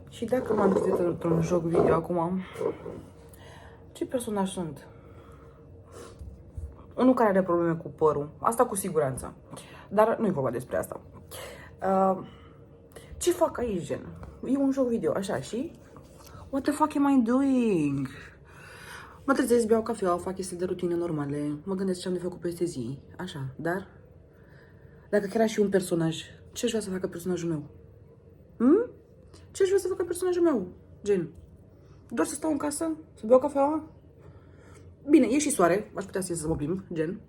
Și dacă m-am trezit într-un joc video acum, ce personaj sunt? Unul care are probleme cu părul, asta cu siguranță, dar nu e vorba despre asta. Ce fac aici, gen? E un joc video, așa, și? What the fuck am I doing? Mă trezesc, beau cafea, fac chestii de rutină normale, mă gândesc ce am de făcut peste zi, așa, dar dacă chiar aș fi un personaj, ce aș vrea să facă personajul meu? Ce aș vrea să facă personajul meu? Gen, doar să stau în casă, să beau cafea? Bine, e și soare, aș putea să mă plimb, gen,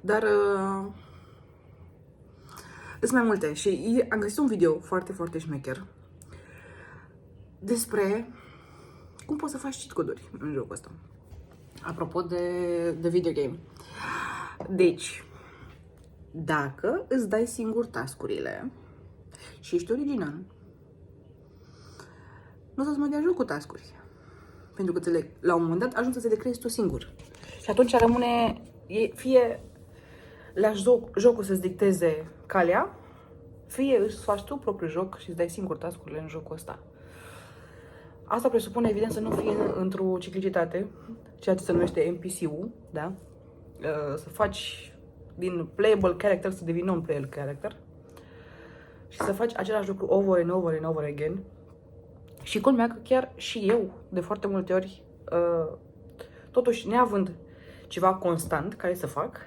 dar sunt mai multe și am găsit un video foarte, foarte șmecher despre cum poți să faci cheat coduri în jocul ăsta. Apropo de video game. Deci, dacă îți dai singur task-urile și ești original, nu o să-ți mai dea joc cu task-uri. Pentru că la un moment dat ajungi să te decrezi tu singur. Și atunci rămâne, fie lași jocul să-ți dicteze calea, fie îți faci tu propriul joc și îți dai singur task-urile în jocul ăsta. Asta presupune, evident, să nu fie într-o ciclicitate, ceea ce se numește NPC-ul, da? Să faci din playable character să devii non-playable character și să faci același lucru over and over and over again. Și culmea că chiar și eu, de foarte multe ori, totuși neavând ceva constant care să fac,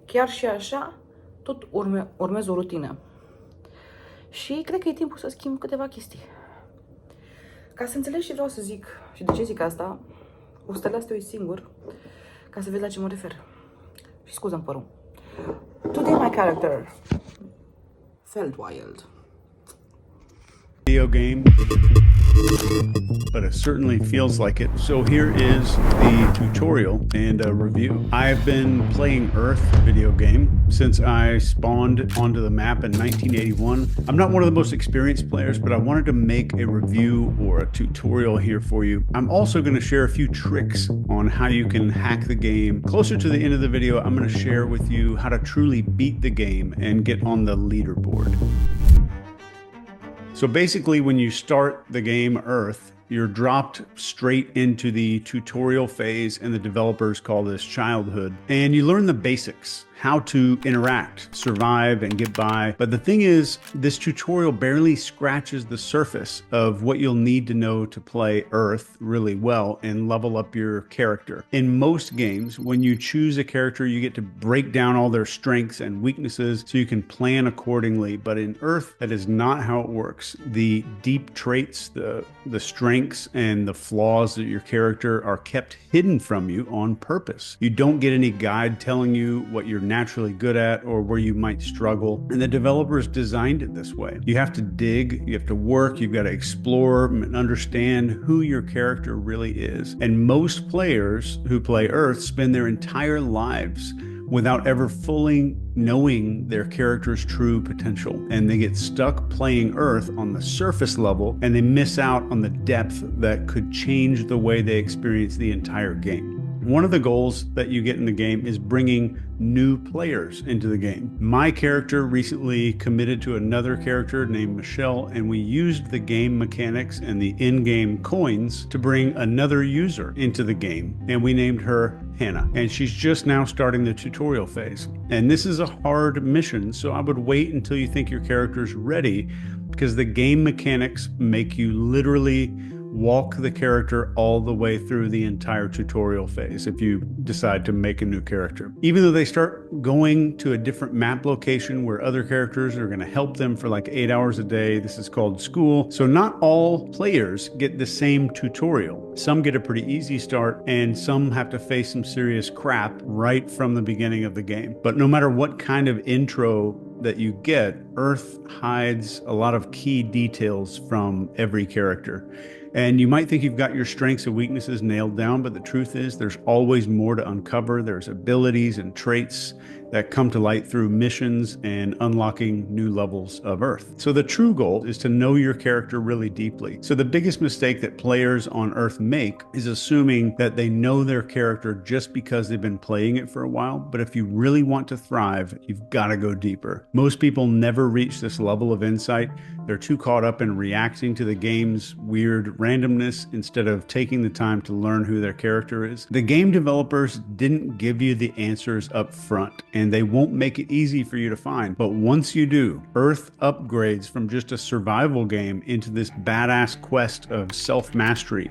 chiar și așa, tot urmez o rutină. Și cred că e timpul să schimb câteva chestii. Ca să înțelegi ce vreau să zic și de ce zic asta, o să te las te uiți singur, ca să vezi la ce mă refer. Și scuză-mi părul. Today my character felt wild. Video game, but it certainly feels like it. So here is the tutorial and a review. I've been playing Earth video game since I spawned onto the map in 1981. I'm not one of the most experienced players, but I wanted to make a review or a tutorial here for you. I'm also going to share a few tricks on how you can hack the game. Closer to the end of the video, I'm going to share with you how to truly beat the game and get on the leaderboard. So basically, when you start the game Earth, you're dropped straight into the tutorial phase, and the developers call this childhood. And you learn the basics, how to interact, survive, and get by. But the thing is, this tutorial barely scratches the surface of what you'll need to know to play Earth really well and level up your character. In most games, when you choose a character, you get to break down all their strengths and weaknesses so you can plan accordingly. But in Earth, that is not how it works. The deep traits, the strengths, and the flaws of your character are kept hidden from you on purpose. You don't get any guide telling you what you're naturally good at or where you might struggle. And the developers designed it this way. You have to dig, you have to work, you've got to explore and understand who your character really is. And most players who play Earth spend their entire lives without ever fully knowing their character's true potential. And they get stuck playing Earth on the surface level, and they miss out on the depth that could change the way they experience the entire game. One of the goals that you get in the game is bringing new players into the game. My character recently committed to another character named Michelle, and we used the game mechanics and the in-game coins to bring another user into the game, and we named her Hannah. And she's just now starting the tutorial phase. And this is a hard mission, so I would wait until you think your character's ready, because the game mechanics make you literally walk the character all the way through the entire tutorial phase if you decide to make a new character. Even though they start going to a different map location where other characters are going to help them for like 8 hours a day, this is called school. So not all players get the same tutorial. Some get a pretty easy start, and some have to face some serious crap right from the beginning of the game. But no matter what kind of intro that you get, Earth hides a lot of key details from every character. And you might think you've got your strengths and weaknesses nailed down, but the truth is there's always more to uncover. There's abilities and traits that come to light through missions and unlocking new levels of Earth. So the true goal is to know your character really deeply. So the biggest mistake that players on Earth make is assuming that they know their character just because they've been playing it for a while. But if you really want to thrive, you've got to go deeper. Most people never never reach this level of insight. They're too caught up in reacting to the game's weird randomness instead of taking the time to learn who their character is. The game developers didn't give you the answers up front, and they won't make it easy for you to find. But once you do, Earth upgrades from just a survival game into this badass quest of self-mastery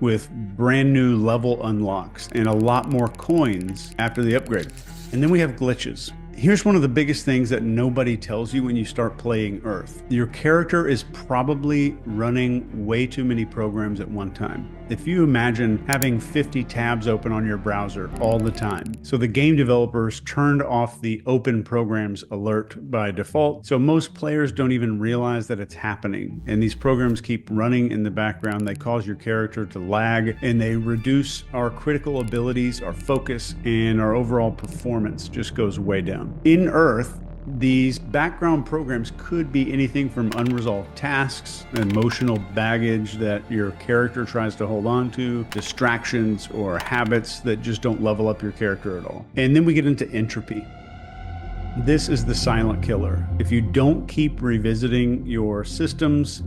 with brand new level unlocks and a lot more coins after the upgrade. And then we have glitches. Here's one of the biggest things that nobody tells you when you start playing Earth. Your character is probably running way too many programs at one time. If you imagine having 50 tabs open on your browser all the time. So the game developers turned off the open programs alert by default. So most players don't even realize that it's happening. And these programs keep running in the background. They cause your character to lag, and they reduce our critical abilities, our focus, and our overall performance just goes way down. In Earth, these background programs could be anything from unresolved tasks, emotional baggage that your character tries to hold on to, distractions, or habits that just don't level up your character at all. And then we get into entropy. This is the silent killer. If you don't keep revisiting your systems,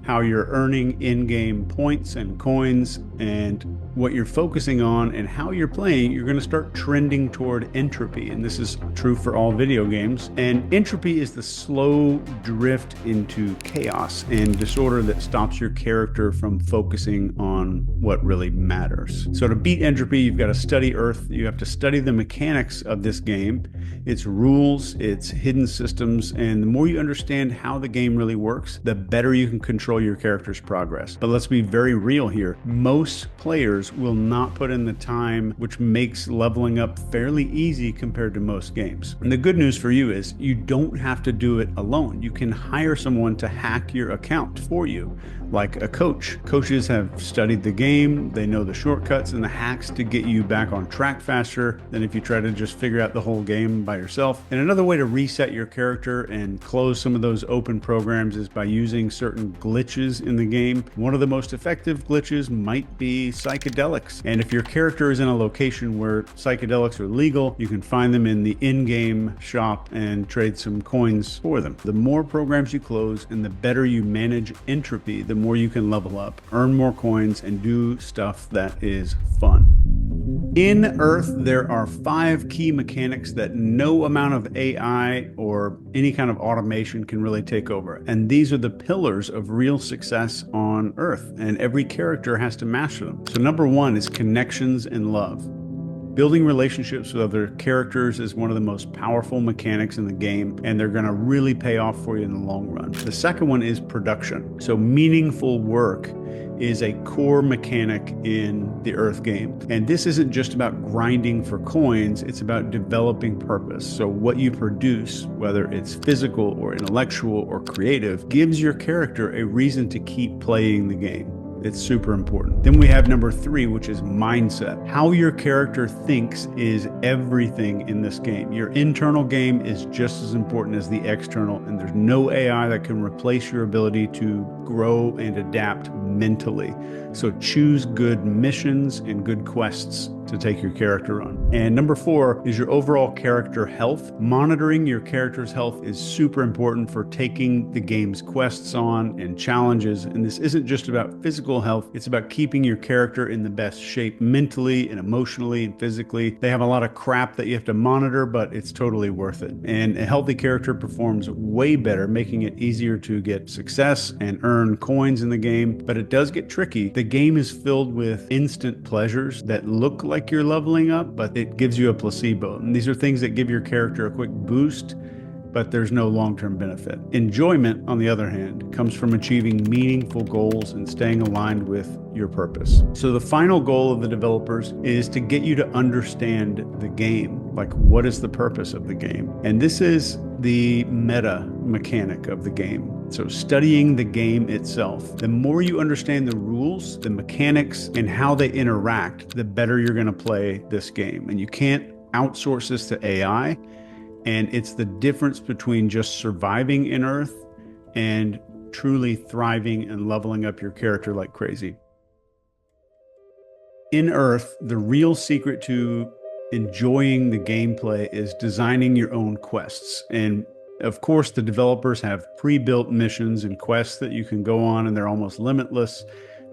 how you're earning in-game points and coins, and what you're focusing on and how you're playing, you're going to start trending toward entropy. And this is true for all video games. And entropy is the slow drift into chaos and disorder that stops your character from focusing on what really matters. So to beat entropy, you've got to study Earth. You have to study the mechanics of this game, its rules, its hidden systems. And the more you understand how the game really works, the better you can control your character's progress. But let's be very real here. Most players will not put in the time, which makes leveling up fairly easy compared to most games. And the good news for you is you don't have to do it alone. You can hire someone to hack your account for you, like a coach. Coaches have studied the game. They know the shortcuts and the hacks to get you back on track faster than if you try to just figure out the whole game by yourself. And another way to reset your character and close some of those open programs is by using certain glitches in the game. One of the most effective glitches might be psychedelics. And if your character is in a location where psychedelics are legal, you can find them in the in-game shop and trade some coins for them. The more programs you close and the better you manage entropy, the more you can level up, earn more coins, and do stuff that is fun. In Earth, there are 5 key mechanics that no amount of AI or any kind of automation can really take over. And these are the pillars of real success on Earth, and every character has to master them. So number 1 is connections and love. Building relationships with other characters is one of the most powerful mechanics in the game, and they're going to really pay off for you in the long run. The second one is production. So meaningful work is a core mechanic in the Earth game. And this isn't just about grinding for coins, it's about developing purpose. So what you produce, whether it's physical or intellectual or creative, gives your character a reason to keep playing the game. It's super important. Then we have number 3, which is mindset. How your character thinks is everything in this game. Your internal game is just as important as the external, and there's no AI that can replace your ability to grow and adapt mentally. So choose good missions and good quests to take your character on. And number 4 is your overall character health. Monitoring your character's health is super important for taking the game's quests on and challenges. And this isn't just about physical health, it's about keeping your character in the best shape mentally and emotionally and physically. They have a lot of crap that you have to monitor, but it's totally worth it. And a healthy character performs way better, making it easier to get success and earn coins in the game. But it does get tricky. The game is filled with instant pleasures that look like you're leveling up, but it gives you a placebo. And these are things that give your character a quick boost, but there's no long-term benefit. Enjoyment, on the other hand, comes from achieving meaningful goals and staying aligned with your purpose. So the final goal of the developers is to get you to understand the game. Like, what is the purpose of the game? And this is the meta mechanic of the game. So studying the game itself. The more you understand the rules, the mechanics, and how they interact, the better you're going to play this game. And you can't outsource this to AI. And it's the difference between just surviving in Earth and truly thriving and leveling up your character like crazy. In Earth, the real secret to enjoying the gameplay is designing your own quests. And Of course, the developers have pre-built missions and quests that you can go on, and they're almost limitless,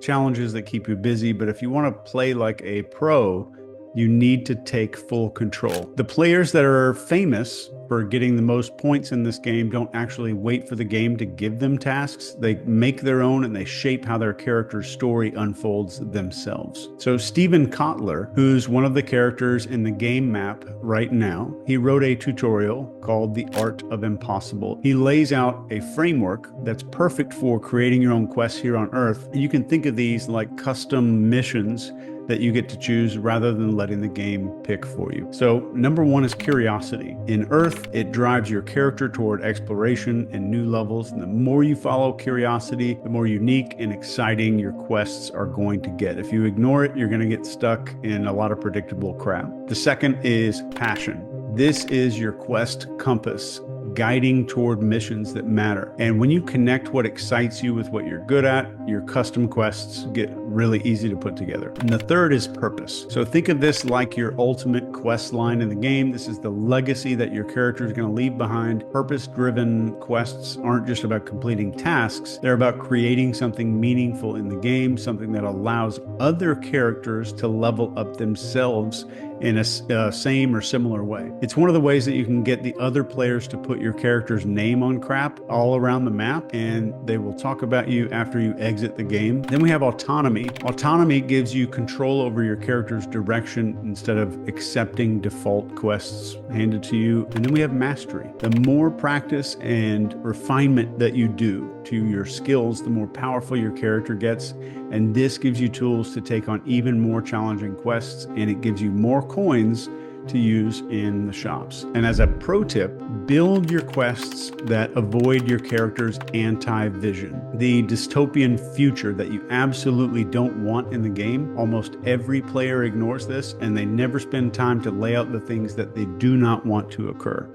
challenges that keep you busy. But if you want to play like a pro, you need to take full control. The players that are famous for getting the most points in this game don't actually wait for the game to give them tasks. They make their own and they shape how their character's story unfolds themselves. So Stephen Kotler, who's one of the characters in the game map right now, he wrote a tutorial called The Art of Impossible. He lays out a framework that's perfect for creating your own quests here on Earth. And you can think of these like custom missions that you get to choose rather than letting the game pick for you. So number one is curiosity. In Earth, it drives your character toward exploration and new levels. And the more you follow curiosity, the more unique and exciting your quests are going to get. If you ignore it, you're going to get stuck in a lot of predictable crap. The second is passion. This is your quest compass, guiding toward missions that matter. And when you connect what excites you with what you're good at, your custom quests get really easy to put together. And the third is purpose. So think of this like your ultimate quest line in the game. This is the legacy that your character is going to leave behind. Purpose-driven quests aren't just about completing tasks. They're about creating something meaningful in the game, something that allows other characters to level up themselves in a same or similar way. It's one of the ways that you can get the other players to put your character's name on crap all around the map, and they will talk about you after you exit the game. Then we have autonomy. Autonomy gives you control over your character's direction instead of accepting default quests handed to you. And then we have mastery. The more practice and refinement that you do to your skills, the more powerful your character gets. And this gives you tools to take on even more challenging quests, and it gives you more coins to use in the shops. And as a pro tip, build your quests that avoid your character's anti-vision, the dystopian future that you absolutely don't want in the game. Almost every player ignores this, and they never spend time to lay out the things that they do not want to occur.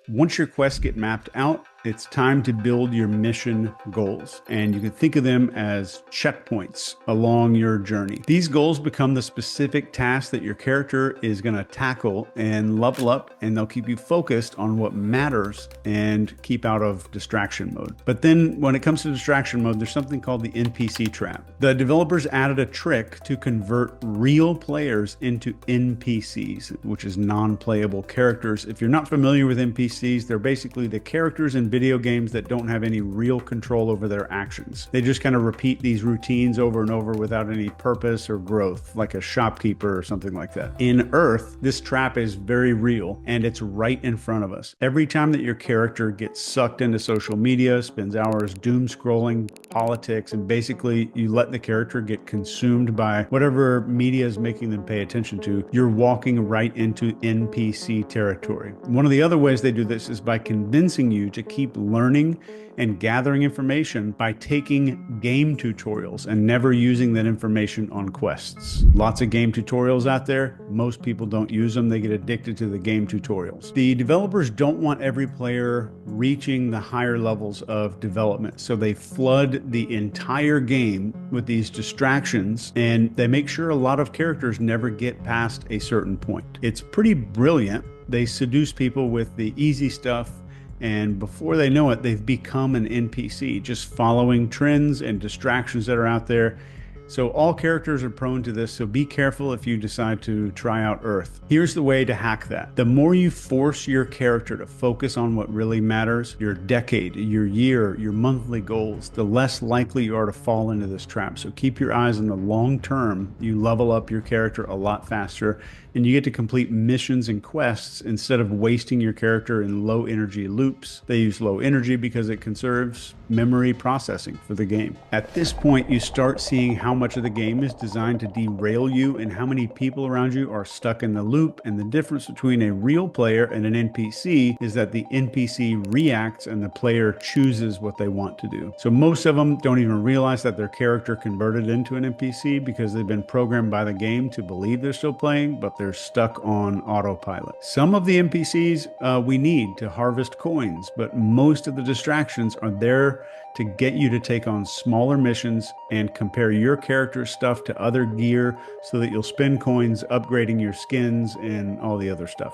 Once your quests get mapped out, it's time to build your mission goals. And you can think of them as checkpoints along your journey. These goals become the specific tasks that your character is going to tackle and level up, and they'll keep you focused on what matters and keep out of distraction mode. But then when it comes to distraction mode, there's something called the NPC trap. The developers added a trick to convert real players into NPCs, which is non-playable characters. If you're not familiar with NPCs, they're basically the characters in video games that don't have any real control over their actions. They just kind of repeat these routines over and over without any purpose or growth, like a shopkeeper or something like that. In Earth, this trap is very real, and it's right in front of us. Every time that your character gets sucked into social media, spends hours doom scrolling, politics, and basically you let the character get consumed by whatever media is making them pay attention to, you're walking right into NPC territory. One of the other ways they do this is by convincing you to keep learning and gathering information by taking game tutorials and never using that information on quests. Lots of game tutorials out there. Most people don't use them. They get addicted to the game tutorials. The developers don't want every player reaching the higher levels of development, so they flood the entire game with these distractions, and they make sure a lot of characters never get past a certain point. It's pretty brilliant. They seduce people with the easy stuff, and before they know it, they've become an NPC, just following trends and distractions that are out there. So all characters are prone to this, so be careful if you decide to try out Earth. Here's the way to hack that. The more you force your character to focus on what really matters, your decade, your year, your monthly goals, the less likely you are to fall into this trap. So keep your eyes on the long term. You level up your character a lot faster, and you get to complete missions and quests instead of wasting your character in low energy loops. They use low energy because it conserves memory processing for the game. At this point, you start seeing how much of the game is designed to derail you and how many people around you are stuck in the loop. And the difference between a real player and an NPC is that the NPC reacts and the player chooses what they want to do. So most of them don't even realize that their character converted into an NPC because they've been programmed by the game to believe they're still playing, but they're stuck on autopilot. Some of the NPCs we need to harvest coins, but most of the distractions are there to get you to take on smaller missions and compare your character's stuff to other gear so that you'll spend coins upgrading your skins and all the other stuff.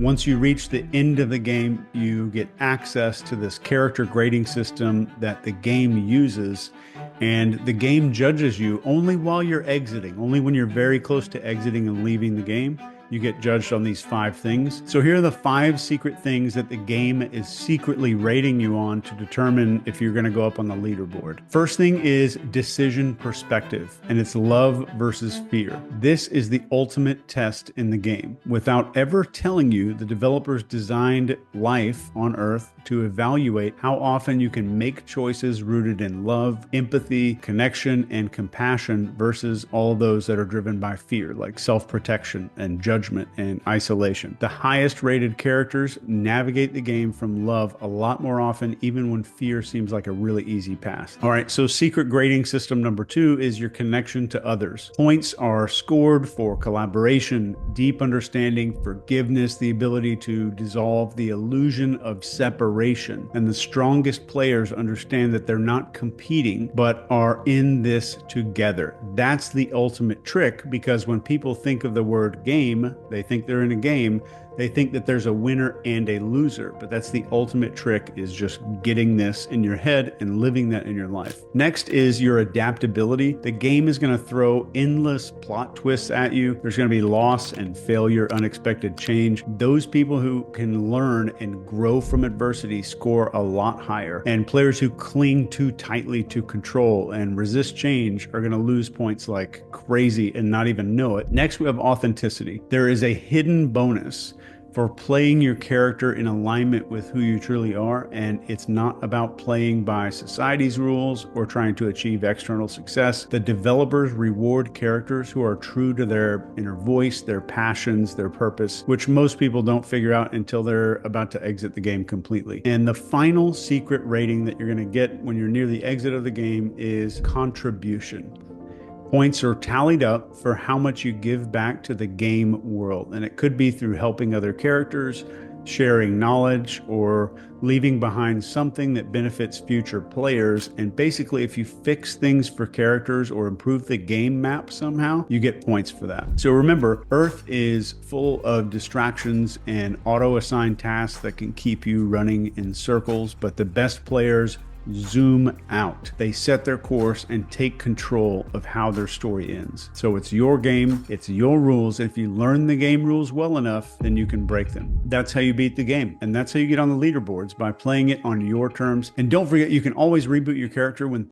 Once you reach the end of the game, you get access to this character grading system that the game uses, and the game judges you only while you're exiting, only when you're very close to exiting and leaving the game. You get judged on these 5 things. So here are the 5 secret things that the game is secretly rating you on to determine if you're going to go up on the leaderboard. First thing is decision perspective, and it's love versus fear. This is the ultimate test in the game. Without ever telling you, the developers designed life on Earth to evaluate how often you can make choices rooted in love, empathy, connection, and compassion versus all those that are driven by fear, like self-protection and judgment and isolation. The highest rated characters navigate the game from love a lot more often, even when fear seems like a really easy pass. All right, so secret grading system number 2 is your connection to others. Points are scored for collaboration, deep understanding, forgiveness, the ability to dissolve the illusion of separation. And the strongest players understand that they're not competing, but are in this together. That's the ultimate trick, because when people think of the word game, they think they're in a game. They think that there's a winner and a loser, but that's the ultimate trick, is just getting this in your head and living that in your life. Next is your adaptability. The game is going to throw endless plot twists at you. There's going to be loss and failure, unexpected change. Those people who can learn and grow from adversity score a lot higher. And players who cling too tightly to control and resist change are going to lose points like crazy and not even know it. Next, we have authenticity. There is a hidden bonus for playing your character in alignment with who you truly are, and it's not about playing by society's rules or trying to achieve external success. The developers reward characters who are true to their inner voice, their passions, their purpose, which most people don't figure out until they're about to exit the game completely. And the final secret rating that you're going to get when you're near the exit of the game is contribution. Points are tallied up for how much you give back to the game world. And it could be through helping other characters, sharing knowledge, or leaving behind something that benefits future players. And basically, if you fix things for characters or improve the game map somehow, you get points for that. So remember, Earth is full of distractions and auto-assigned tasks that can keep you running in circles, but the best players zoom out. They set their course and take control of how their story ends. So it's your game, it's your rules. If you learn the game rules well enough, then you can break them. That's how you beat the game. And that's how you get on the leaderboards, by playing it on your terms. And don't forget, you can always reboot your character when